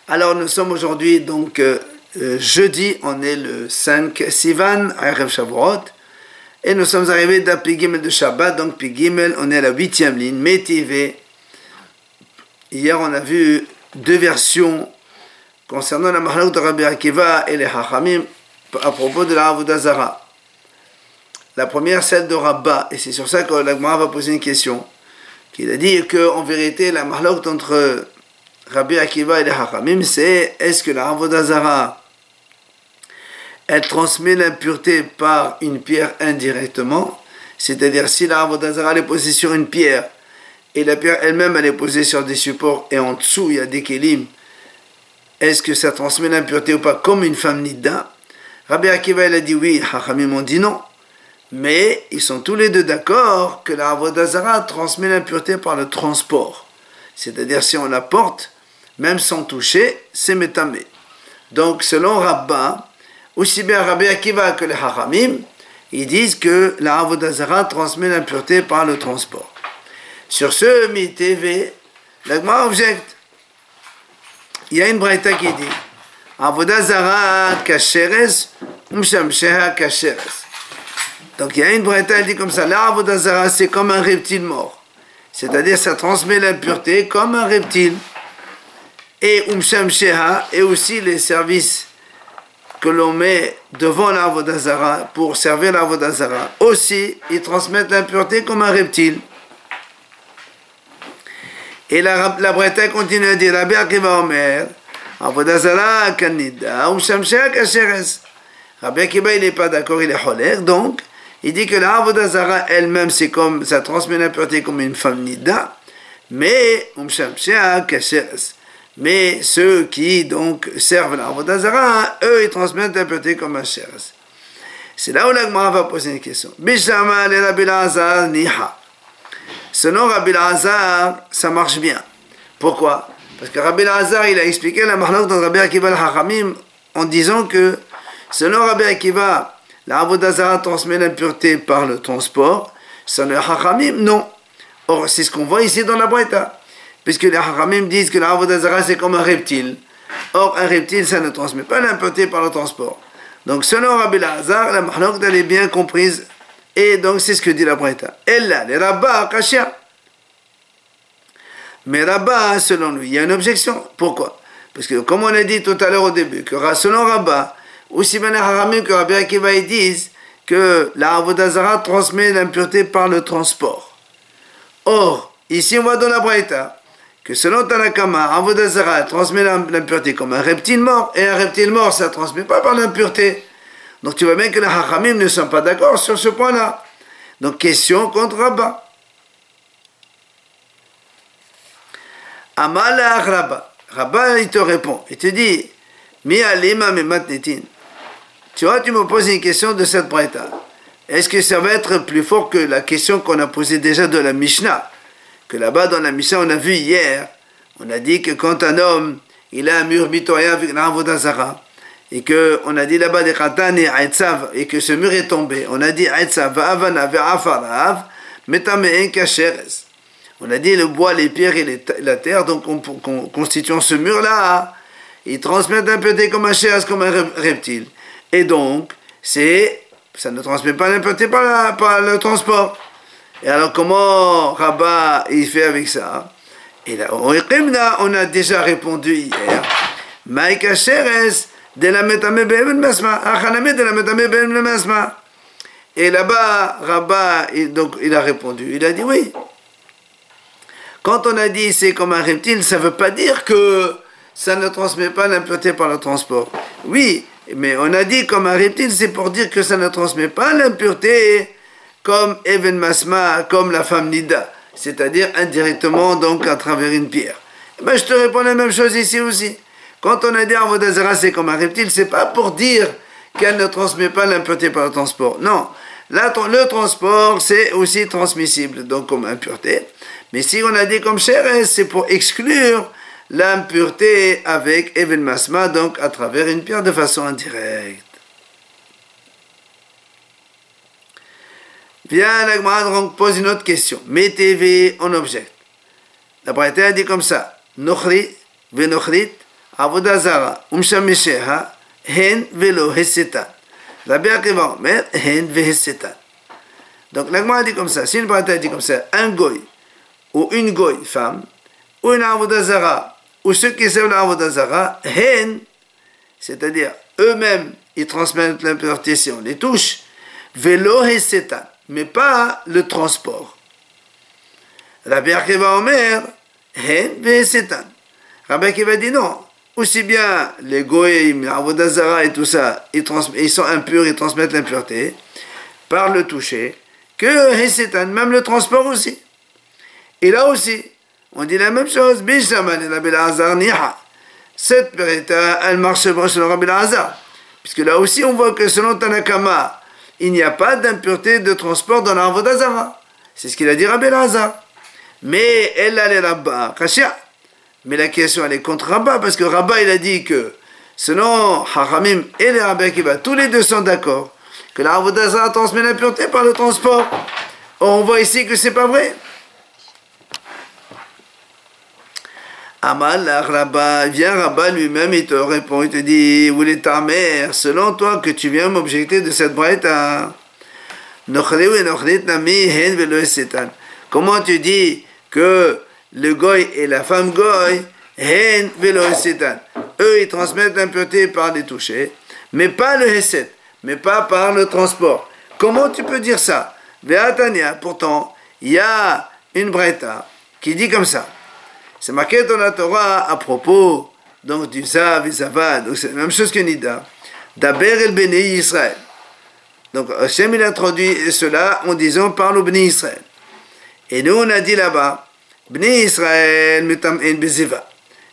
Alors nous sommes aujourd'hui donc jeudi, on est le 5 Sivan, Erev Shavuot, et nous sommes arrivés dans Pigimel de Shabbat, donc Pigimel, on est à la 8e ligne, Métivé. Hier on a vu deux versions concernant la Mahalak de Rabbi Akiva et les Hachamim à propos de la Avodah Zara. La première, celle de Rabba, et c'est sur ça que l'Agmara va poser une question, qu'il a dit qu'en vérité la Mahalak entre Rabbi Akiva et les Hachamim, c'est est-ce que la Avodah Zara elle transmet l'impureté par une pierre indirectement, c'est-à-dire si la Avodah Zara est posée sur une pierre et la pierre elle-même elle est posée sur des supports et en dessous il y a des kélim, est-ce que ça transmet l'impureté ou pas comme une femme nidda? Rabbi Akiva il a dit oui, Hachamim ont dit non, mais ils sont tous les deux d'accord que la Avodah Zara transmet l'impureté par le transport, c'est-à-dire si on la porte même sans toucher, c'est métamé. Donc, selon Rabba, aussi bien Rabbi Akiva que les Hachamim, ils disent que la Avodah Zara transmet l'impureté par le transport. Sur ce mi-TV, l'Agma objecte. Il y a une braïta qui dit Avodah Zara kasheres, umshamsheha kasheres. Donc, il y a une braïta qui dit comme ça la Avodah Zara, c'est comme un reptile mort. C'est-à-dire, ça transmet l'impureté comme un reptile. Et Umshamsheha, et aussi les services que l'on met devant la Avodah Zara pour servir la Avodah Zara, aussi ils transmettent l'impureté comme un reptile. Et la Braïta continue à dire Rabbi Akiva Omer Avodah Zara kanida Umshamsheha kasheres. Rabbi Akiva il n'est pas d'accord, il est choler, donc il dit que la Avodah Zara elle-même c'est comme ça transmet l'impureté comme une femme nida, mais Umshamsheha kasheres. Mais ceux qui donc servent la Avodah Zara, eux ils transmettent l'impureté comme un sheres. C'est là où l'Agmara va poser une question. Bishama le Rabbi Elazar niha. Selon Rabbi Elazar, ça marche bien. Pourquoi? Parce que Rabbi Elazar il a expliqué la mahlok de Rabbi Akiva le Hachamim en disant que selon Rabbi Akiva, la Avodah Zara transmet l'impureté par le transport. Selon le Hachamim, non. Or c'est ce qu'on voit ici dans la Braïta. Puisque les Hachamim disent que la Avodah Zara c'est comme un reptile. Or, un reptile, ça ne transmet pas l'impureté par le transport. Donc, selon Rabbi Elazar, la mahlok elle est bien comprise. Et donc, c'est ce que dit la Braïta. Elle là, les Rabba, Kashia. Mais Rabba, selon lui, il y a une objection. Pourquoi? Parce que, comme on a dit tout à l'heure au début, que selon Rabba, aussi bien les Hachamim que Rabbi Akiva, ils disent que la Avodah Zara transmet l'impureté par le transport. Or, ici, on voit dans la Braïta que selon Tanakama, Avodah Zara transmet l'impureté comme un reptile mort, et un reptile mort, ça ne transmet pas par l'impureté. Donc tu vois bien que les Hachamim ne sont pas d'accord sur ce point-là. Donc question contre Rabba. Amalach Rabba. Rabba, il te répond, il te dit, Mi alima me matnetin. Tu vois, tu me poses une question de cette braïta. Est-ce que ça va être plus fort que la question qu'on a posée déjà de la Mishnah? Que là-bas dans la Mishnah on a vu hier, on a dit que quand un homme il a un mur mitoyen avec la Avodah Zara et que on a dit là-bas des khatan et aitzav et que ce mur est tombé, on a dit aitzav va'avana ve'afarav metame'en kasheres. On a dit le bois, les pierres et la terre, donc constituant ce mur-là, ils transmettent l'impureté comme un sheres, comme un reptile. Et donc ça ne transmet pas l'impureté par le transport. Et alors comment Rabba il fait avec ça? Et là, on a déjà répondu hier. Maïka Sheres de la metame ben masma, achaname de la metame ben masma. Et là-bas, Rabba il a répondu. Il a dit oui. Quand on a dit c'est comme un reptile, ça ne veut pas dire que ça ne transmet pas l'impureté par le transport. Oui, mais on a dit comme un reptile, c'est pour dire que ça ne transmet pas l'impureté comme Even Masma, comme la femme Nida, c'est-à-dire indirectement, donc à travers une pierre. Ben, je te réponds la même chose ici aussi. Quand on a dit Avodah Zara c'est comme un reptile, c'est pas pour dire qu'elle ne transmet pas l'impureté par le transport. Non, le transport c'est aussi transmissible, donc comme impureté. Mais si on a dit comme Sheres, c'est pour exclure l'impureté avec Even Masma, donc à travers une pierre de façon indirecte. Viens, la Gemara pose une autre question. Mettez en objecte. La Braïta a dit comme ça. Nochri, venochrit, Avodazara, Umshamesheha, Hen velo Hesetan. Rabbi Akiva Omer, Hen vehesetan. Donc l'agma dit comme ça, si une braïta dit comme ça, un goy ou une goy femme, ou une avodazara, ou ceux qui servent l'avodazara, hen, c'est-à-dire eux-mêmes, ils transmettent l'impureté si on les touche, velo hesetan, mais pas le transport. Rabbi Akiva Omer, hen vehesetan. Rabbi Akiva dit non, aussi bien les goyim, l'avodazara et tout ça, ils sont impurs, ils transmettent l'impureté par le toucher, que hesetan, même le transport aussi. Et là aussi, on dit la même chose. Cette braïta, elle marche selon Rabbi Elazar. Puisque là aussi, on voit que selon Tanakama, il n'y a pas d'impureté de transport dans l'Avodazara. C'est ce qu'il a dit Rabbi Elazar. Mais elle allait là-bas, Kashia. Mais la question, elle est contre Rabba, parce que Rabba, il a dit que selon Hachamim et les Rabbi Akiva, tous les deux sont d'accord que l'Avodazara transmet l'impureté par le transport. On voit ici que c'est pas vrai. Amal, Rabba, vient Rabba lui-même, il te répond, il te dit, où est ta mère, selon toi que tu viens m'objecter de cette braïta. Comment tu dis que le goy et la femme goy, hen velo hesetan, eux ils transmettent l'impureté par les touchés, mais pas le heset, mais pas par le transport. Comment tu peux dire ça? Ve'atania, pourtant, il y a une braïta qui dit comme ça. C'est marqué dans la Torah à propos donc du Zav et Zavad, donc c'est la même chose que Nida. Daber el Bnei Israël. Donc Hachem il a introduit cela en disant parle au Bnei Israël. Et nous on a dit là-bas, Bnei Israël metam'en beziva,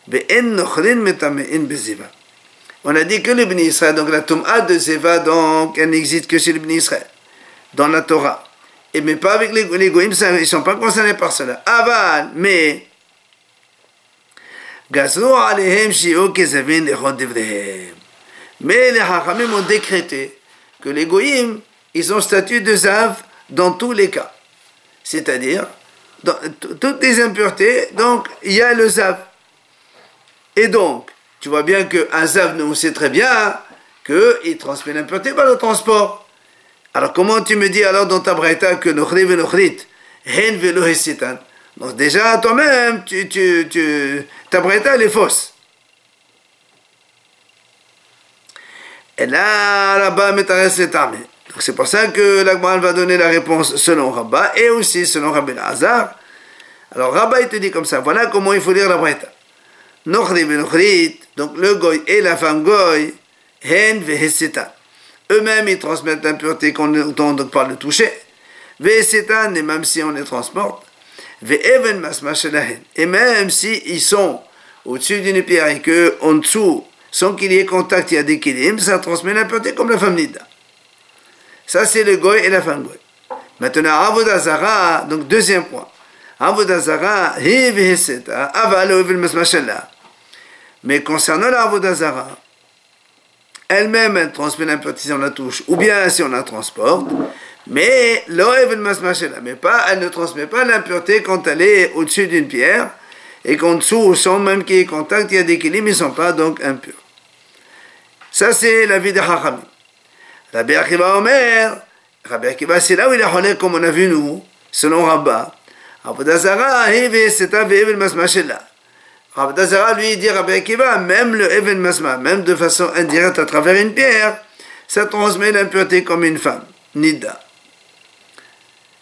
ve'en nochlin metam'en beziva. On a dit que le Bnei Israël, donc la Tum'a de Zeva, donc elle n'existe que chez le Bnei Israël, dans la Torah. Et mais pas avec les goïms, ils ne sont pas concernés par cela. Aval, mais mais les Hachamim ont décrété que les goïms, ils ont statut de Zav dans tous les cas. C'est-à-dire, dans toutes les impuretés, donc il y a le Zav. Et donc, tu vois bien qu'un Zav, nous on sait très bien qu'il transmet l'impureté par le transport. Alors comment tu me dis alors dans ta braïta que Nochri ve Nochrit, Hen velo Hesetan? Donc déjà, toi-même, ta braïta, elle est fausse. Et là, Rabba m'intéresse les armées. Donc c'est pour ça que l'Agma va donner la réponse selon Rabba et aussi selon Rabbi Elazar. Alors Rabba, il te dit comme ça, voilà comment il faut lire la braïta. Nochri ve Nochrit, donc le goy et la femme goy, Hen ve Hesetan. Eux-mêmes, ils transmettent l'impureté qu'on entend donc par le toucher. Ve Hesetan, et même si on les transporte, et même s'ils sont au-dessus d'une pierre et qu'en dessous, sans qu'il y ait contact, il y a des kilim, ça transmet l'impureté comme la femme nida. Ça, c'est le goy et la femme goy. Maintenant, Avodazara, donc deuxième point. Avodazara, mais concernant la Avodazara, elle-même, elle transmet l'impureté si on la touche, ou bien si on la transporte. Mais pas, elle ne transmet pas l'impureté quand elle est au-dessus d'une pierre et qu'en dessous, sans même qu'il y ait contact, il y a des kilim, ils ne sont pas donc impurs. Ça, c'est la vie de Hachamim. Rabbi Akiva Omer, Rabbi Akiva, c'est là où il est holé, comme on a vu nous, selon Rabba. Avodazara, Avodazara, lui, dit Rabbi Akiva, même le Even Masma, même de façon indirecte à travers une pierre, ça transmet l'impureté comme une femme. Nida.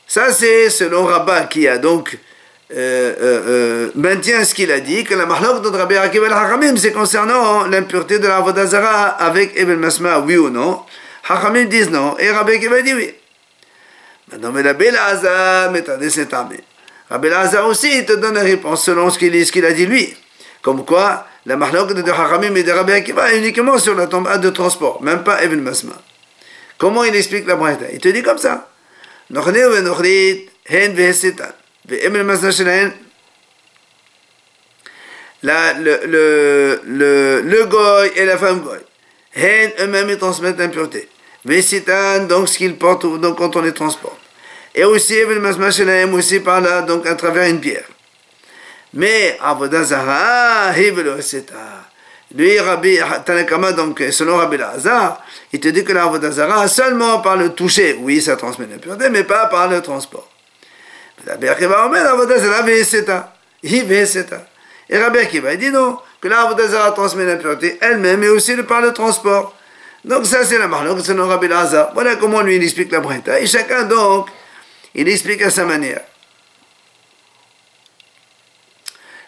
Ça, c'est selon Rabba qui a donc maintient ce qu'il a dit, que la mahlok de Rabbi Akiva al-Hachamim, c'est concernant l'impureté de la Avodazara avec Eben Masma, oui ou non. Hachamim disent non, et Rabbi Akiva dit oui. Maintenant, mais Rabbi Elazar, m'étendez cette armée. Rabbi Elazar aussi, il te donne la réponse selon ce qu'il a dit lui. Comme quoi, la mahlok de Hachamim et de Rabbi Akiva est uniquement sur la tombe de transport, même pas Eben Masma. Comment il explique la braïta? Il te dit comme ça. Le goy et la femme goy, eux-mêmes ils transmettent l'impureté. Vesitan, donc ce qu'ils portent donc quand on les transporte. Et aussi, aussi par là, donc à travers une pierre. Mais Avodazara, Lui, Rabbi Tanakama, donc selon Rabbi Lazar, il te dit que l'Avodah Zara, seulement par le toucher, oui, ça transmet l'impureté, mais pas par le transport. Rabbi Akiva Omer, l'Avodah Zara, Veheseta. Et Rabbi Akiva, il dit non, que l'Avodah Zara transmet l'impureté elle-même, et aussi par le transport. Donc ça, c'est la marloque, selon Rabbi Lazar. Voilà comment lui, il explique la Braïta. Et chacun, donc, il explique à sa manière.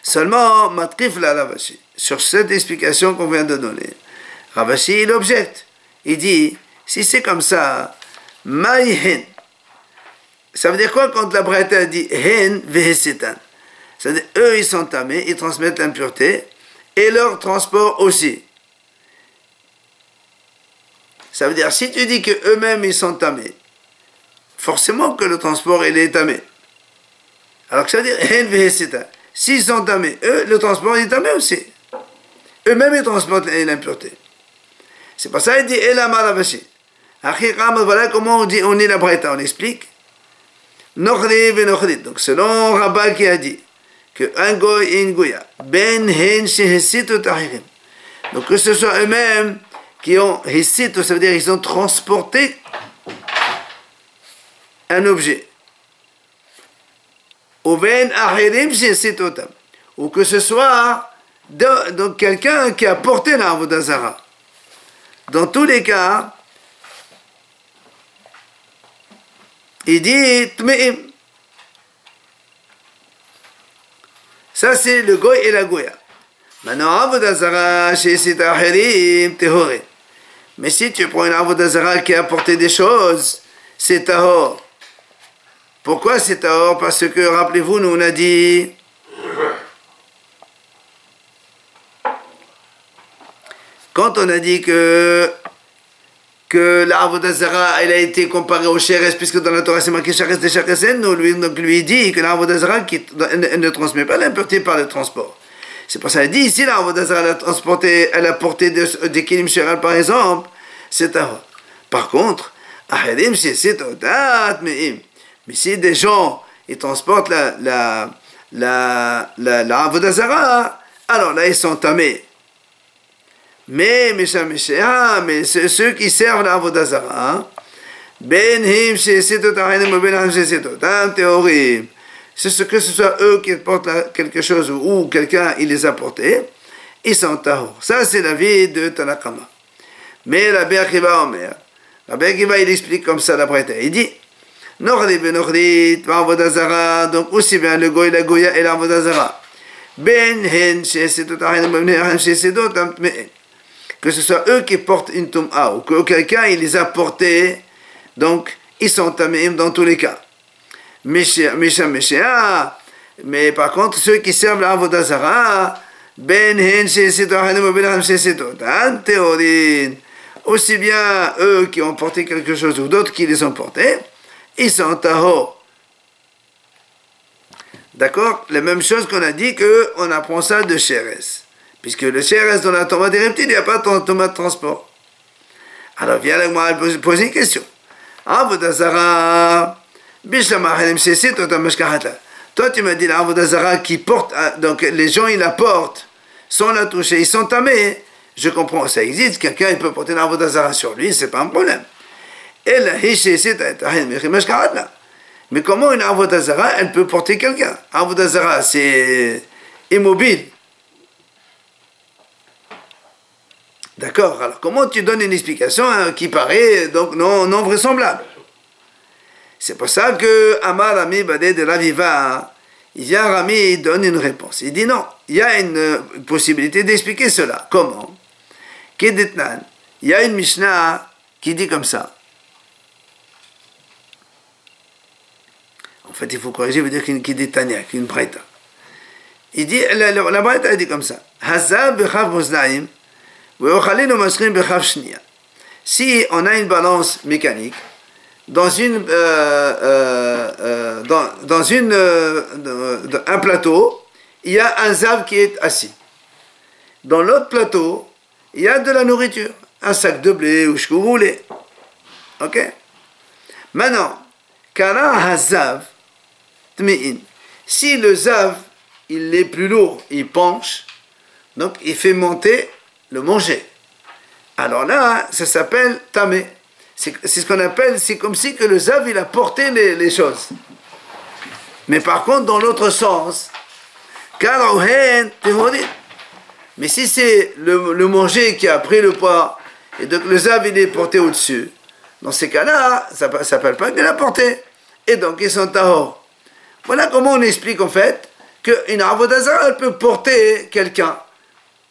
Seulement, Matrif la Ravashi, sur cette explication qu'on vient de donner, Ravashi, il objecte. Il dit, si c'est comme ça, Maïhen. Ça veut dire quoi quand la Braïta dit Hen vehesetan? C'est-à-dire, eux, ils sont tamés, ils transmettent l'impureté, et leur transport aussi. Ça veut dire, si tu dis qu'eux-mêmes, ils sont tamés, forcément que le transport, il est tamé. Alors que ça veut dire Hen vehesetan. S'ils sont tamés, eux, le transport est tamé aussi. Eux-mêmes, ils transportent l'impureté. C'est pour ça qu'il dit Elama Ravashi. Voilà comment on est la Braïta, on explique. Nochri venochrit. Donc, selon Rabbah qui a dit que un goy et une goya, ben hen shehesitu tahirim. Donc, que ce soit eux-mêmes qui ont hesitu, ça veut dire qu'ils ont transporté un objet. Ou ben ahirim shehesitu tam. Ou que ce soit donc quelqu'un qui a porté l'Avodah Zara. Dans tous les cas, il dit Tme'im. Ça, c'est le goy et la goya. Maintenant, Avodah Zara, chez Sitahirim, Tehoré. Mais si tu prends une Avodah Zara qui a apporté des choses, c'est Tahor. Pourquoi c'est Tahor? Parce que, rappelez-vous, nous on a dit. Quand on a dit que l'Avodah Zara, elle a été comparée au Sheres, puisque dans la Torah c'est marqué Sheres de Shakesen, nous lui dit que l'Avodah Zara elle ne transmet pas l'impureté par le transport. C'est pour ça qu'elle dit ici l'Avodah Zara elle a porté des Kilim Sheral par exemple, c'est Tahor. Par contre, Ahedim c'est Odat Me'im. Mais si des gens ils transportent la Avodah Zara, alors là ils sont tamés. Mais ceux qui servent l'Avodah Zara, que ce soit eux qui portent quelque chose ou quelqu'un il les a portés, ils sont tahor. Ça c'est l'avis de Tanakama. Mais Rabbi Akiva Omer, Rabbi Akiva il explique comme ça la Braïta. Il dit Nochri venochrit l'Avodah Zara, donc aussi bien le goy, la goya et l'Avodah Zara. Ben hen shesetot ahen ben hen shesetot tamtme'en. Que ce soit eux qui portent une tum'a ou que quelqu'un il les a portés, donc ils sont taméim dans tous les cas. Mais par contre, ceux qui servent l'Avodah Zara, ben hen shesetot ahen ben hen shesetot anteorin, aussi bien eux qui ont porté quelque chose ou d'autres qui les ont portés, ils sont tahor. D'accord? La même chose qu'on a dit qu'on apprend ça de Sheres. Puisque le Sheres dans la tomate des reptiles, il n'y a pas de tomate de transport. Alors viens avec moi poser une question. Avodah Zara, toi tu m'as dit l'Avodah Zara qui porte, donc les gens ils la portent, sans la toucher, ils sont tamés. Je comprends, ça existe, quelqu'un il peut porter l'Avodah Zara sur lui, c'est pas un problème. Mais comment une Avodah Zara, elle peut porter quelqu'un? Avodah Zara, c'est immobile. D'accord, alors comment tu donnes une explication qui paraît donc non vraisemblable? C'est pour ça que Amar Rami Badé de Raviva, il vient Rami et il donne une réponse. Il dit non, il y a une possibilité d'expliquer cela. Comment? Kedetnan, il y a une Mishnah qui dit comme ça. En fait, il faut corriger, il veut dire qu'il dit Tanya, une Braïta. Il dit, la Braïta a dit comme ça. Hazab b'chav moznaim. Si on a une balance mécanique dans un plateau, il y a un zav qui est assis. Dans l'autre plateau, il y a de la nourriture, un sac de blé ou ce que vous voulez. Ok? Maintenant, kara hazav tme'in. Si le zav il est plus lourd, il penche, donc il fait monter le manger. Alors là, ça s'appelle tamé. C'est ce qu'on appelle, c'est comme si que le zav, il a porté les choses. Mais par contre, dans l'autre sens, mais si c'est le manger qui a pris le poids, et donc le zav, il est porté au-dessus, dans ces cas-là, ça ne s'appelle pas qu'il a porté. Et donc, ils sont tahor. Voilà comment on explique en fait qu'une avodah zara, elle peut porter quelqu'un.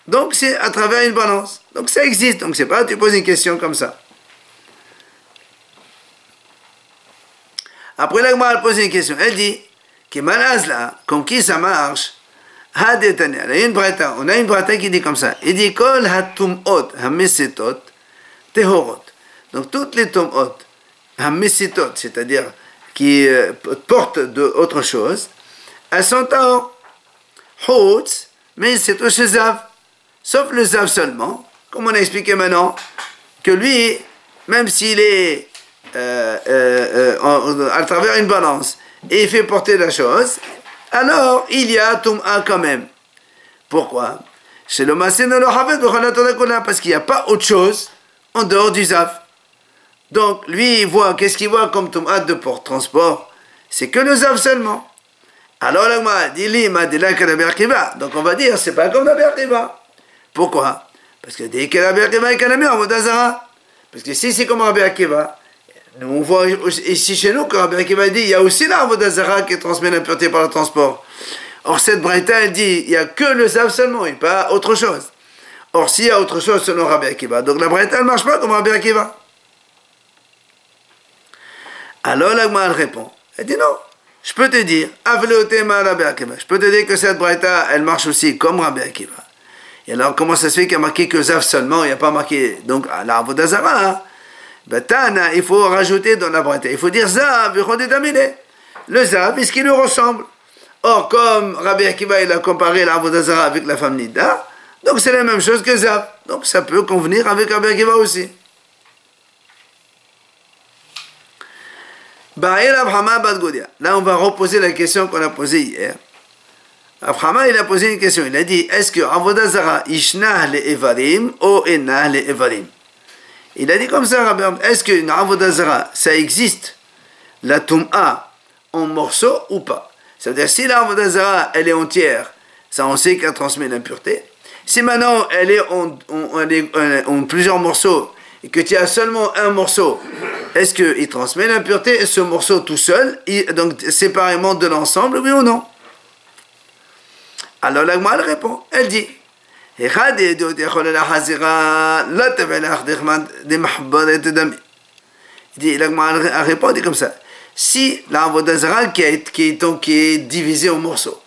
Donc, c'est à travers une balance. Donc, ça existe. Donc, c'est pas, tu poses une question comme ça. Après, la Gemara, elle pose une question. Elle dit, là, comme qui ça marche? On a une braïta qui dit comme ça. Il dit, kol hatumot hamesitot tehorot. Donc, toutes les tumot hamesitot, c'est-à-dire qui portent d'autre chose, elles sont tahor. Hotz, mais c'est au zav. Sauf le zav seulement, comme on a expliqué maintenant, que lui, même s'il est à travers une balance, et il fait porter la chose, alors il y a Tum'a quand même. Pourquoi? Parce qu'il n'y a pas autre chose en dehors du zav. Donc lui, il voit, qu'est-ce qu'il voit comme Tum'a de transport? C'est que le zav seulement. Alors là, donc on va dire, c'est pas comme la Berkiva. Pourquoi? Parce que dès que la Berkiva est canamé en Vodazara. Parce que si c'est comme Rabbi Akiva, nous on voit ici chez nous que Rabbi Akiva dit il y a aussi la Vodazara qui transmet l'impureté par le transport. Or cette braïta elle dit il n'y a que le zav seulement et pas autre chose. Or s'il y a autre chose selon Rabbi Akiva, donc la braïta elle ne marche pas comme Rabbi Akiva. Alors la Gemara répond, elle dit non. Je peux te dire, je peux te dire que cette braïta, elle marche aussi comme Rabbi Akiva. Et alors, comment ça se fait qu'il y a marqué que Zav seulement, il n'y a pas marqué, donc, à la Avodah Zara, Tana, il faut rajouter dans la braïta, il faut dire Zav, le Zav, est-ce qu'il lui ressemble? Or, comme Rabbi Akiva, il a comparé la Avodah Zara avec la femme Nida, donc c'est la même chose que Zav. Donc, ça peut convenir avec Rabbi Akiva aussi. Là, on va reposer la question qu'on a posée hier. Abrahama, il a posé une question. Il a dit, est-ce que Avodah Zara ishnah le evarim ou enah le evarim? Il a dit comme ça, est-ce qu'une Avodah Zara, ça existe, la Tum'a, en morceaux ou pas? C'est-à-dire, si la Avodah Zara, elle est entière, ça on sait qu'elle transmet l'impureté. Si maintenant, elle est en plusieurs morceaux, et que tu as seulement un morceau, est-ce qu'il transmet l'impureté et ce morceau tout seul, donc séparément de l'ensemble, oui ou non? Alors la Gemara répond, elle dit, il dit, la Gemara répond comme ça, si la Avodah Zara qui est divisée en morceaux,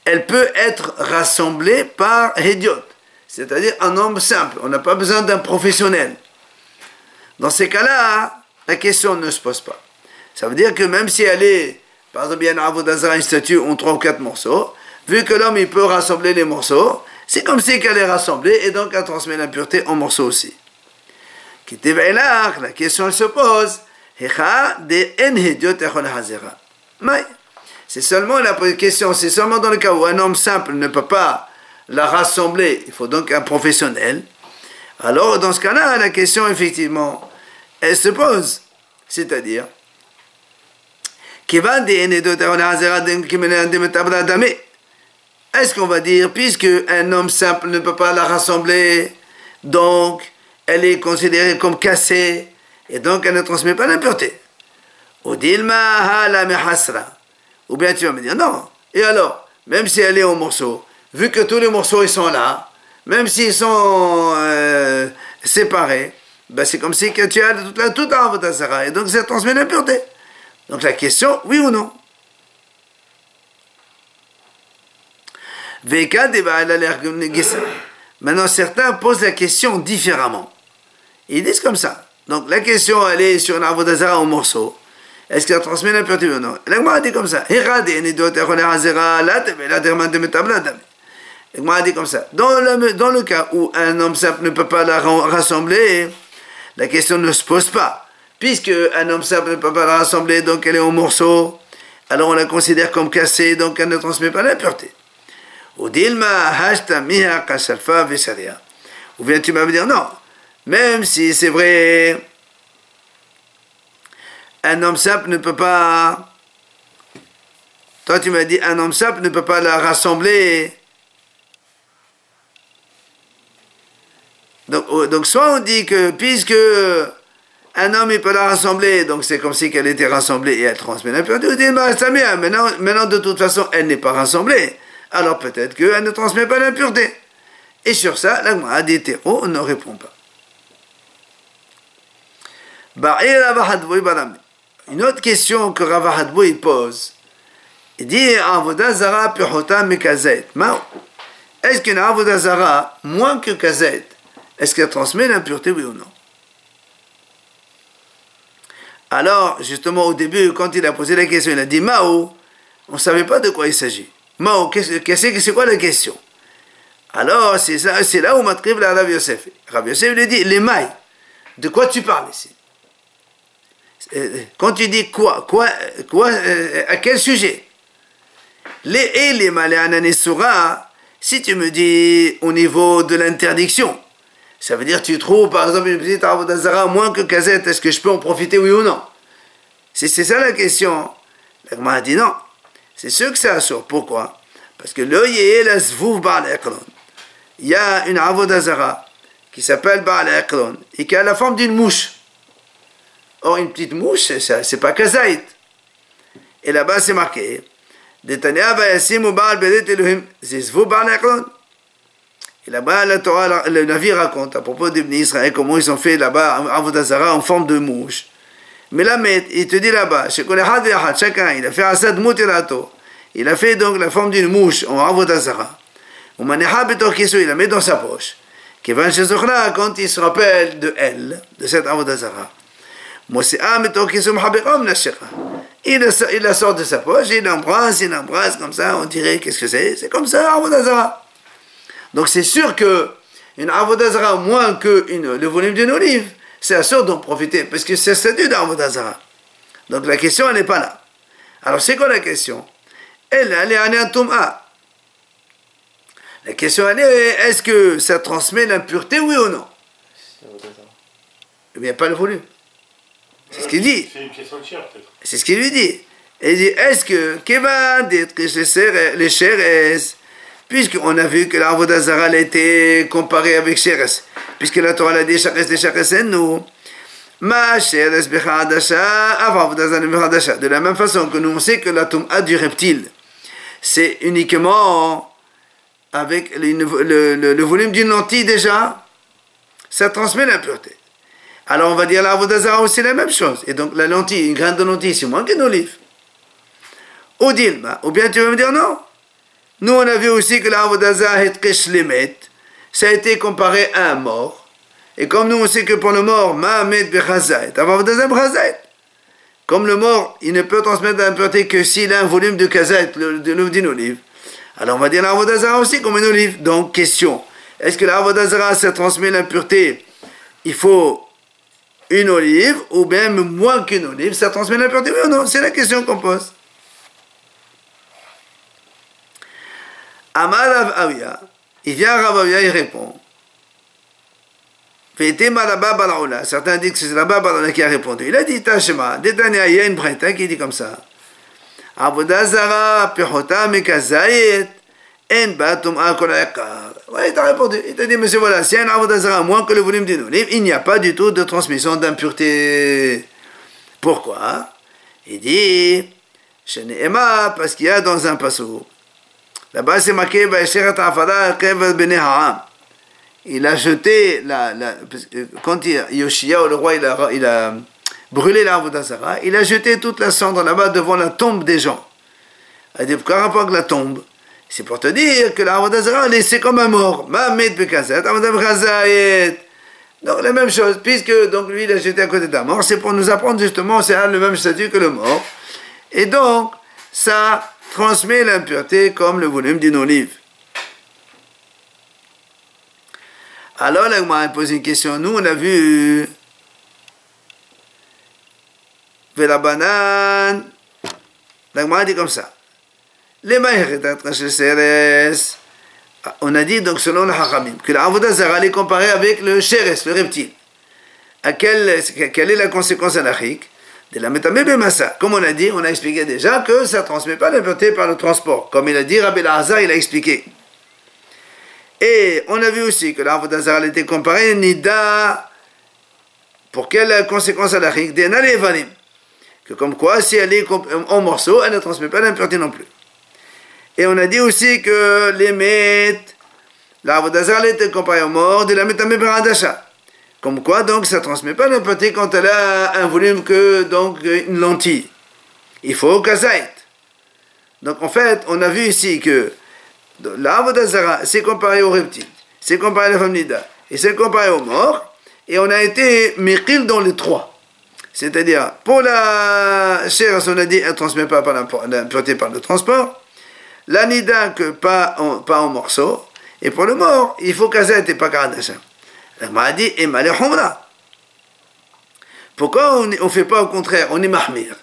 elle peut être rassemblée par Hédiot, c'est-à-dire un homme simple, on n'a pas besoin d'un professionnel. Dans ces cas-là, la question ne se pose pas. Ça veut dire que même si elle est, par exemple, il y a une Avodah Zara, une statue en 3 ou 4 morceaux, vu que l'homme il peut rassembler les morceaux, c'est comme si qu'elle est rassemblée et donc elle transmet l'impureté en morceaux aussi. La question elle se pose, c'est seulement la question, c'est seulement dans le cas où un homme simple ne peut pas la rassembler, il faut donc un professionnel. Alors dans ce cas-là, la question effectivement, elle se pose, c'est-à-dire, est-ce qu'on va dire, puisque un homme simple ne peut pas la rassembler, donc elle est considérée comme cassée, et donc elle ne transmet pas l'impureté? Ou bien tu vas me dire, non, et alors, même si elle est en morceaux, vu que tous les morceaux ils sont là, même s'ils sont séparés, ben c'est comme si que tu as toute la Avodah Zara, et donc ça transmet l'impureté. Donc la question, oui ou non? Maintenant, certains posent la question différemment. Ils disent comme ça. Donc la question, elle est sur la Avodah Zara en morceaux. Est-ce qu'elle transmet l'impureté ou non? La Gemara dit comme ça. La Gemara dit comme ça. Dans le cas où un homme simple ne peut pas la rassembler, la question ne se pose pas. Puisque un homme simple ne peut pas la rassembler, donc elle est en morceaux, alors on la considère comme cassée, donc elle ne transmet pas l'impureté. Ou Ou bien tu vas me dire non, même si c'est vrai, un homme simple ne peut pas... Toi tu m'as dit un homme simple ne peut pas la rassembler. Donc soit on dit que puisque un homme il peut la rassembler, donc c'est comme si qu'elle était rassemblée et elle transmet l'impureté, on dit bah, c'est bien, maintenant de toute façon elle n'est pas rassemblée, alors peut-être qu'elle ne transmet pas l'impureté. Et sur ça, la Gemara dit hétéro, on ne répond pas. Une autre question que Rav Hadbouy pose, il dit Avodah Zara Pirhota Mekazet. Est-ce qu'une Avodah Zara, moins que Kazet, est-ce qu'elle transmet l'impureté, oui ou non? Alors, justement, au début, quand il a posé la question, il a dit Mao, on ne savait pas de quoi il s'agit. Mao, c'est quoi la question? Alors, c'est là où m'attrive la Rav Yosef. Rav Yosef lui dit les mailles. De quoi tu parles ici? Quand tu dis quoi, à quel sujet? Les maléananesura, si tu me dis au niveau de l'interdiction, ça veut dire tu trouves par exemple une petite avodah zara moins que Kazet, est-ce que je peux en profiter oui ou non? C'est ça la question. La Gemara a dit non. C'est sûr que c'est assur. Pourquoi? Parce que le yé la zvouv ba'al eklon. Il y a une avodah zara qui s'appelle ba'al eklon et qui a la forme d'une mouche. Or une petite mouche, c'est pas Kazait. Et là-bas c'est marqué Detania va'yasim ba'al bedet Elohim zizvou ba'al eklon. Et là-bas, la Torah, le Navi raconte à propos des Bnei Israël comment ils ont fait là-bas Avodah Zara en forme de mouche. Mais là, il te dit là-bas, chacun, il a fait Asad Moutelato. Il a fait donc la forme d'une mouche en Avodah Zara. Il la met dans sa poche. Quand il se rappelle de elle, de cette Avodah Zara, il la sort de sa poche, il l'embrasse comme ça, on dirait, qu'est-ce que c'est? C'est comme ça, Avodah Zara. Donc c'est sûr que une avodah zara moins que le volume d'une olive, c'est assur d'en profiter, parce que c'est le statut d'avodah zara. Donc la question, elle n'est pas là. Alors c'est quoi la question? Elle est en Toum'a. La question, elle est, est-ce que ça transmet l'impureté, oui ou non? Il n'y a pas le volume. C'est ce qu'il dit. C'est une question de chair, peut-être. C'est ce qu'il lui dit. Il dit, est-ce que, Keva d'être les chères, puisqu'on a vu que l'Avodah Zara a été comparée avec Sheres, puisque la Torah a dit Sheres de Sheres en nous, Ma Sheres Bechadasha, avant Avodah Zara Bechadasha. De la même façon que nous, on sait que la Toum'a du reptile, c'est uniquement avec le volume d'une lentille déjà, ça transmet l'impureté. Alors on va dire l'Avodah Zara aussi la même chose. Et donc la lentille, une graine de lentille, c'est moins qu'une olive. Ou Dilma, ou bien tu vas me dire non. Nous, on a vu aussi que l'Avodah Zara ça a été comparé à un mort. Et comme nous, on sait que pour le mort, comme le mort, il ne peut transmettre l'impureté que s'il a un volume de kazait, d'une olive. Alors on va dire l'Avodah Zara aussi comme une olive. Donc, question, est-ce que l'Avodah Zara, ça transmet l'impureté? Il faut une olive, ou bien moins qu'une olive, ça transmet l'impureté, oui ou non? C'est la question qu'on pose. Amar Rav Avia, il vient à Rav Avia, il répond. Certains disent que c'est Rabba Balaola qui a répondu. Il a dit Tashema, Détania, il y a une braïta qui dit comme ça. Avodah Zara, Pirhota, Mekazayet, En Batum Akolayakar. Ouais, il t'a répondu. Il t'a dit, monsieur, voilà, s'il y a une Avodah Zara moins que le volume d'une olive, il n'y a pas du tout de transmission d'impureté. Pourquoi? Il dit, Shene'ema, parce qu'il y a dans un passage. Là-bas, c'est marqué, il a jeté, quand Yoshia, le roi, il a brûlé l'Avodah Zara, il a jeté toute la cendre là-bas devant la tombe des gens. Il a dit, pourquoi rapport avec la tombe? C'est pour te dire que l'Avodah Zara, c'est comme un mort. Donc, la même chose, puisque donc, lui, il a jeté à côté d'un mort, c'est pour nous apprendre justement, c'est le même statut que le mort. Et donc, ça transmet l'impureté comme le volume d'une olive. Alors, là, on a posé une question. Nous, on a vu la banane. Là, on a dit comme ça. Les maïres, On a dit donc selon le Hachamim que la Avodah Zara est comparée avec le Sheres, le reptile. Quelle est la conséquence halachique de la Metameh Bemassa? Comme on a dit, on a expliqué déjà que ça ne transmet pas l'impureté par le transport. Comme il a dit, Rabbi Elazar, il a expliqué. Et on a vu aussi que la Avodah Zara était comparée à Nida. Pour quelle conséquence halachique? Des Nalevanim. Que comme quoi, si elle est en morceaux, elle ne transmet pas l'impureté non plus. Et on a dit aussi que les mètres, la Avodah Zara était comparée aux morts de la Metameh Beradasha. Comme quoi, donc, ça ne transmet pas l'impureté quand elle a un volume que, donc, une lentille. Il faut kazait. Donc, en fait, on a vu ici que la Avodah Zara, c'est comparé aux reptiles, c'est comparé à la femme Nida, et c'est comparé aux morts, et on a été mekil dans les trois. C'est-à-dire, pour la chair, on a dit, elle ne transmet pas l'impureté par le transport, la Nida, que pas en morceaux, et pour le mort, il faut kazait et pas karadasha. La m'a dit, et malé humra. Pourquoi on ne fait pas au contraire? On est mahmir.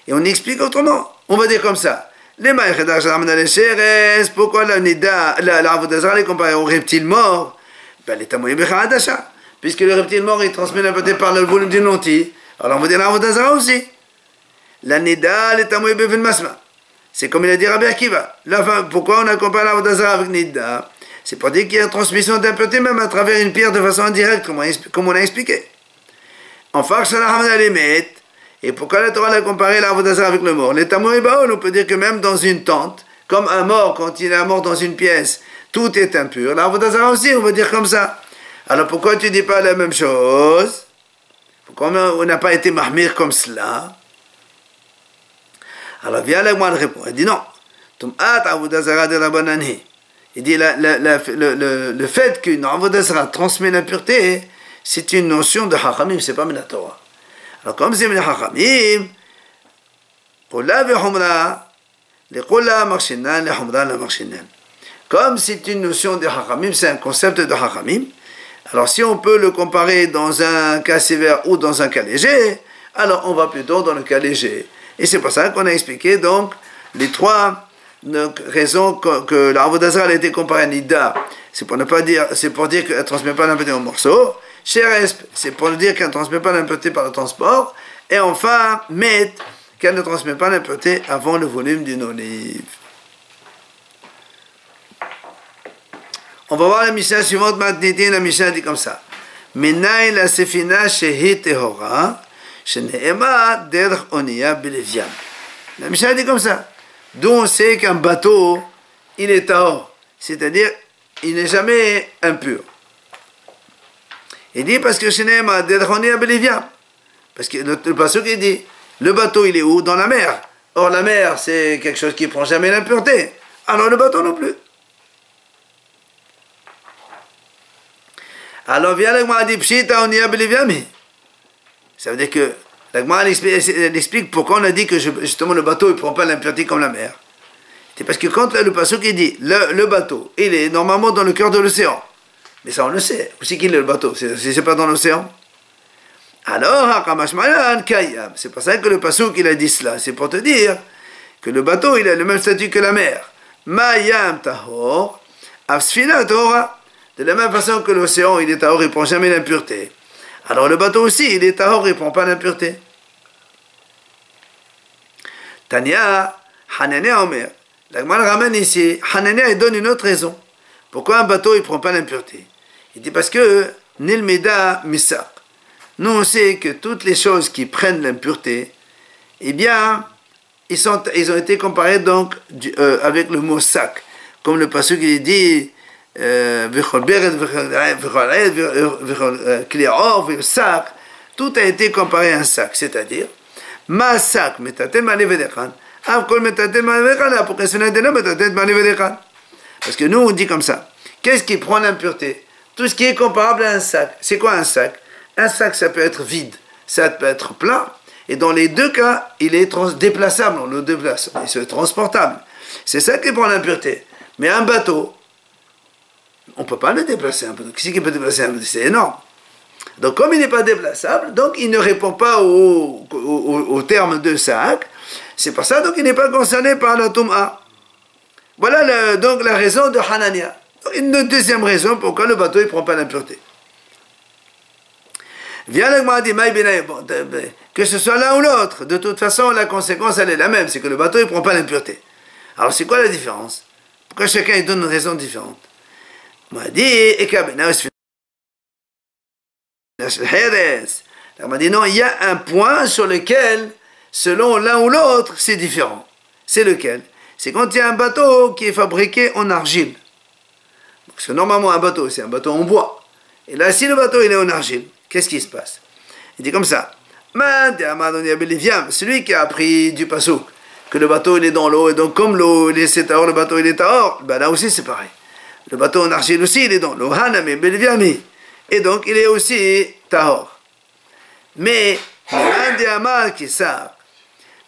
Et on explique autrement. On va dire comme ça. Les maïchedash ramena les sheres. Pourquoi la nida, la Avodah Zara est comparée au reptile mort? Ben, les tamoyé bechadasha. Puisque le reptile mort, il transmet l'impureté par le volume d'une lentille. Alors on va dire la Avodah Zara aussi. La nida, les tamoyé beven masma. C'est comme il a dit Rabbi Akiva. Pourquoi on a comparé la Avodah Zara avec nida? C'est pour dire qu'il y a une transmission d'impureté même à travers une pierre de façon indirecte, comme on a expliqué. Enfin, et pourquoi la Torah a comparé la Avodah Zara avec le mort? Les Tamoï Baol, on peut dire que même dans une tente, comme un mort, quand il est mort dans une pièce, tout est impur. La Avodah Zara aussi, on va dire comme ça. Alors pourquoi tu ne dis pas la même chose? Pourquoi on n'a pas été mahmir comme cela? Alors viens là, moi, elle répond. Elle dit non. Tum'at Avodah Zara de Rabbanani. Il dit le fait qu'une Avodah Zara transmet l'impureté, c'est une notion de Hachamim, c'est pas min Torah. Alors comme c'est min Hachamim, comme c'est une notion de Hachamim, c'est un concept de Hachamim, alors si on peut le comparer dans un cas sévère ou dans un cas léger, alors on va plutôt dans le cas léger. Et c'est pour ça qu'on a expliqué donc les trois raisons que la Avodah Zara a été comparée à Nida. C'est pour ne pas dire, c'est pour dire qu'elle ne transmet pas l'impureté en morceaux. Sheresp, c'est pour dire qu'elle ne transmet pas l'impureté par le transport. Et enfin, Met, qu'elle ne transmet pas l'impureté avant le volume d'une olive. On va voir la Mishnah suivante. Matnitin, la Mishnah dit comme ça. Menai la sefina shehi tehora, sheneema derch onia beleviam. La Mishnah dit comme ça. D'où on sait qu'un bateau, il est tahor, c'est-à-dire il n'est jamais impur. Il dit parce que sheneema derch onia beleviam. Parce que le pasuk il dit, le bateau il est où? Dans la mer. Or la mer c'est quelque chose qui ne prend jamais l'impureté. Alors le bateau non plus. Alors vient l'Agmara dit Pshita onia beleviami. Ça veut dire que l'Agmara elle explique pourquoi on a dit que justement le bateau il ne prend pas l'impureté comme la mer. C'est parce que quand le pasuk il dit le bateau, il est normalement dans le cœur de l'océan. Mais ça on le sait. Où c'est qu'il est le bateau? C'est pas dans l'océan. Alors, c'est pour ça que le pasuk il a dit cela. C'est pour te dire que le bateau il a le même statut que la mer. Mayam tahor, afsfina tahora. De la même façon que l'océan il est tahor, il ne prend jamais l'impureté. Alors le bateau aussi il est tahor, il ne prend pas l'impureté. Tania, Hanania Omer. La Gemara ramène ici, Hanania il donne une autre raison. Pourquoi un bateau il ne prend pas l'impureté? Il dit parce que Nilmeda Misak. Nous on sait que toutes les choses qui prennent l'impureté, eh bien, ils ont été comparés donc avec le mot sac. Comme le pasuk il dit, tout a été comparé à un sac, c'est-à-dire, ma sac, parce que nous on dit comme ça, qu'est-ce qui prend l'impureté? Tout ce qui est comparable à un sac. C'est quoi un sac? Un sac, ça peut être vide, ça peut être plein, et dans les deux cas, il est déplaçable, on le déplace, il est transportable. C'est ça qui prend l'impureté. Mais un bateau, on ne peut pas le déplacer un bateau. Qui peut déplacer un bateau? C'est énorme. Donc comme il n'est pas déplaçable, donc il ne répond pas au terme de sac, c'est pour ça donc il n'est pas concerné par la Tum'a. Voilà donc la raison de Hanania. Une deuxième raison pourquoi le bateau ne prend pas l'impureté. Viens l'Agma dit, que ce soit l'un ou l'autre, de toute façon, la conséquence, elle est la même, c'est que le bateau ne prend pas l'impureté. Alors, c'est quoi la différence? Pourquoi chacun il donne une raison différente? On m'a dit, on m'a dit, non, il y a un point sur lequel, selon l'un ou l'autre, c'est différent. C'est lequel? C'est quand il y a un bateau qui est fabriqué en argile. Parce que normalement, un bateau, c'est un bateau en bois. Et là, si le bateau il est en argile, qu'est-ce qui se passe? Il dit comme ça. Celui qui a appris du pasouk, que le bateau il est dans l'eau, et donc comme l'eau c'est tahor, le bateau il est tahor, ben là aussi c'est pareil. Le bateau en argile aussi il est dans l'eau. Et donc il est aussi tahor. Mais un des amas qui savent.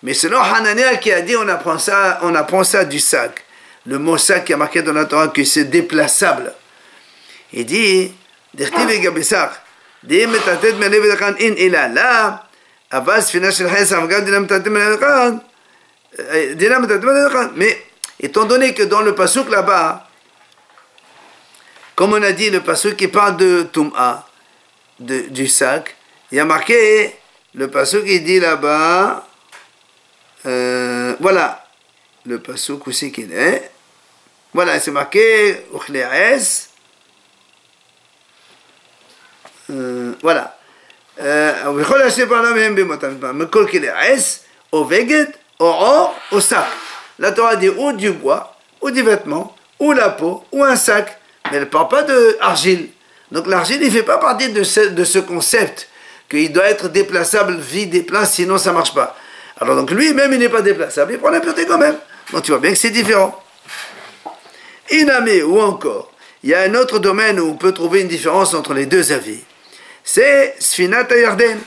Mais selon Hanania qui a dit on apprend ça du sac. Le mot sac qui a marqué dans la Torah que c'est déplaçable. Il dit, mais étant donné que dans le pasuk là-bas, comme on a dit, le pasuk qui parle de Tum'a, du sac, il y a marqué, le pasuk qui dit là-bas, voilà, le pasuk aussi qu'il est, voilà, c'est marqué, voilà. Au sac. La Torah dit ou du bois, ou du vêtement, ou la peau, ou un sac. Mais elle ne parle pas d'argile. Donc l'argile, il ne fait pas partie de ce concept qu'il doit être déplaçable, vide et plein, sinon ça ne marche pas. Alors donc lui-même, il n'est pas déplaçable, il prend l'impureté quand même. Donc tu vois bien que c'est différent. Inamé, ou encore, il y a un autre domaine où on peut trouver une différence entre les deux avis. C'est Sfinat Yarden.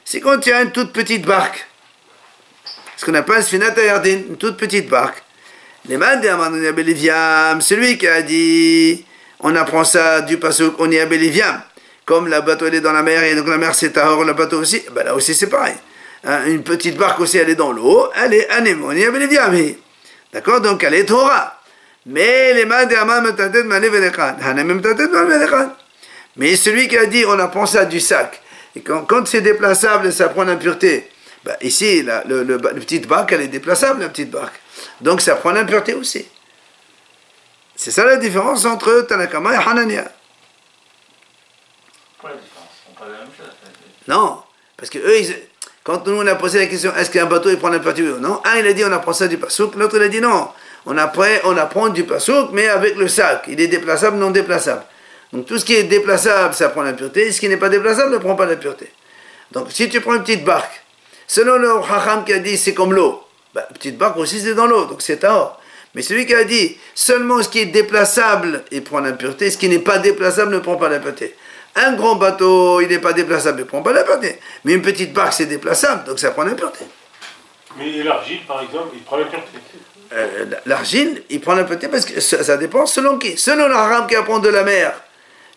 C'est quand il y a une toute petite barque. Ce qu'on appelle Sfinat Yarden, une toute petite barque. Les Mandéamanouniabeliviam, celui qui a dit, on apprend ça du pasuk, on y a Beliviam. Comme la bateau elle est dans la mer, et donc la mer c'est Tahor, le bateau aussi, ben là aussi c'est pareil. Hein, une petite barque aussi, elle est dans l'eau, elle est Anémoni Beliviam. D'accord, donc elle est Torah. Mais les mais celui qui a dit on apprend ça du sac, et quand c'est déplaçable, ça prend l'impureté. Ben ici, la petite barque, elle est déplaçable, la petite barque. Donc ça prend l'impureté aussi. C'est ça la différence entre Tanakama et Hanania. Quoi la différence? On parle de la même chose. Non, parce que eux, quand nous on a posé la question, est-ce qu'un bateau il prend l'impureté ou non? Un il a dit on apprend ça du pasouk, l'autre il a dit non. On apprend du pasouk, mais avec le sac. Il est déplaçable, non déplaçable. Donc tout ce qui est déplaçable, ça prend l'impureté. Ce qui n'est pas déplaçable ne prend pas l'impureté. Donc si tu prends une petite barque, selon le Chacham qui a dit c'est comme l'eau, ben, petite barque aussi c'est dans l'eau, donc c'est tahor. Mais celui qui a dit seulement ce qui est déplaçable, il prend l'impureté. Ce qui n'est pas déplaçable ne prend pas l'impureté. Un grand bateau, il n'est pas déplaçable, il ne prend pas l'impureté. Mais une petite barque, c'est déplaçable, donc ça prend l'impureté. Mais l'argile, par exemple, il prend l'impureté. L'argile, il prend l'impureté parce que ça dépend selon qui. Selon le haram qui apprend de la mer.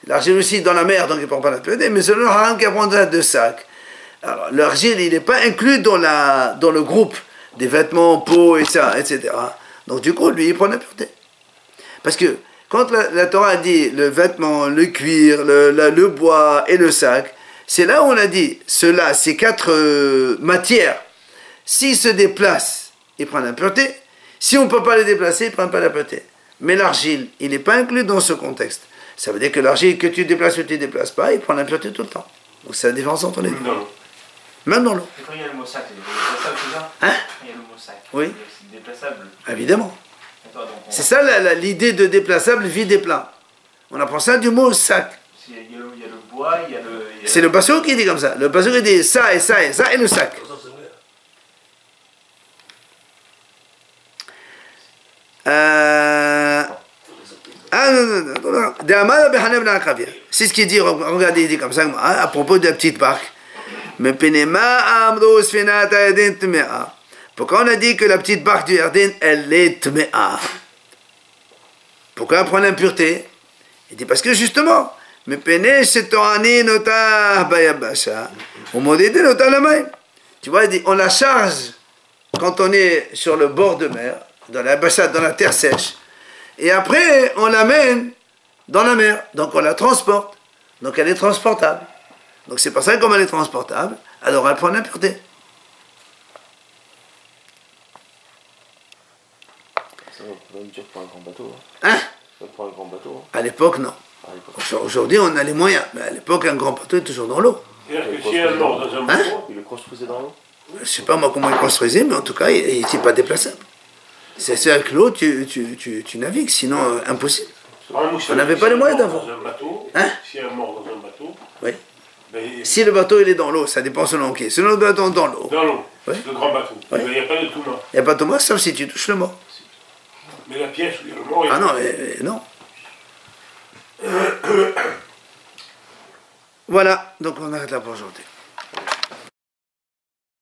L'argile aussi dans la mer, donc il ne prend pas l'impureté, mais selon le haram qui apprend de sac. Alors, l'argile, il n'est pas inclus dans le groupe des vêtements, peau, etc. Donc, du coup, lui, il prend l'impureté. Parce que quand la Torah dit le vêtement, le cuir, le bois et le sac, c'est là où on a dit, ces quatre matières, s'ils se déplacent, ils prennent l'impureté. Si on ne peut pas les déplacer, ils ne prennent pas l'impureté. Mais l'argile, il n'est pas inclus dans ce contexte. Ça veut dire que l'argile, que tu déplaces ou tu ne déplaces pas, il prend l'impureté tout le temps. Donc c'est la différence entre les deux. Même dans l'eau. Et quand il y a le mot sac, c'est déplaçable, c'est ça? Hein? Il y a le mot sac. Oui. C'est déplaçable. Évidemment. C'est Ça, ça l'idée de déplaçable, vide et plein. On apprend ça du mot sac. il y a le bois, il y a le... C'est le pasuk qui dit comme ça. Le pasuk dit ça et ça et ça et le sac. C'est ce qu'il dit, regardez, il dit comme ça, à propos de la petite barque. Pourquoi on a dit que la petite barque du Yarden, elle est tme'a? Pourquoi elle prend l'impureté? Il dit parce que justement, tu vois, il dit, on la charge quand on est sur le bord de mer, dans la terre sèche. Et après, on l'amène dans la mer. Donc on la transporte. Donc elle est transportable. Donc c'est pour ça que comme elle est transportable, alors elle prend l'impureté. Ça va même dire pour un grand bateau. Hein? Ça va pour un grand bateau. À l'époque, non. À l'époque. Aujourd'hui, on a les moyens. Mais à l'époque, un grand bateau est toujours dans l'eau. C'est-à-dire que si elle mort dans un bateau, Il le construisait dans l'eau. Je ne sais pas moi comment ils construisaient, mais en tout cas, il n'était pas déplaçable. C'est avec l'eau, tu navigues, sinon impossible. On n'avait pas les moyens d'avoir. Dans un bateau, Hein? si elle mort dans un bateau, Oui. ben, Si le bateau il est dans l'eau, ça dépend selon qui. Si le bateau est dans l'eau, dans l'eau, Oui. le grand bateau, Oui. il n'y a pas de tout mort. il n'y a pas de mort, sauf si tu touches le mort. Mais la pièce où il y a le mort, il y a Ah non, non. Voilà, donc on arrête là pour aujourd'hui.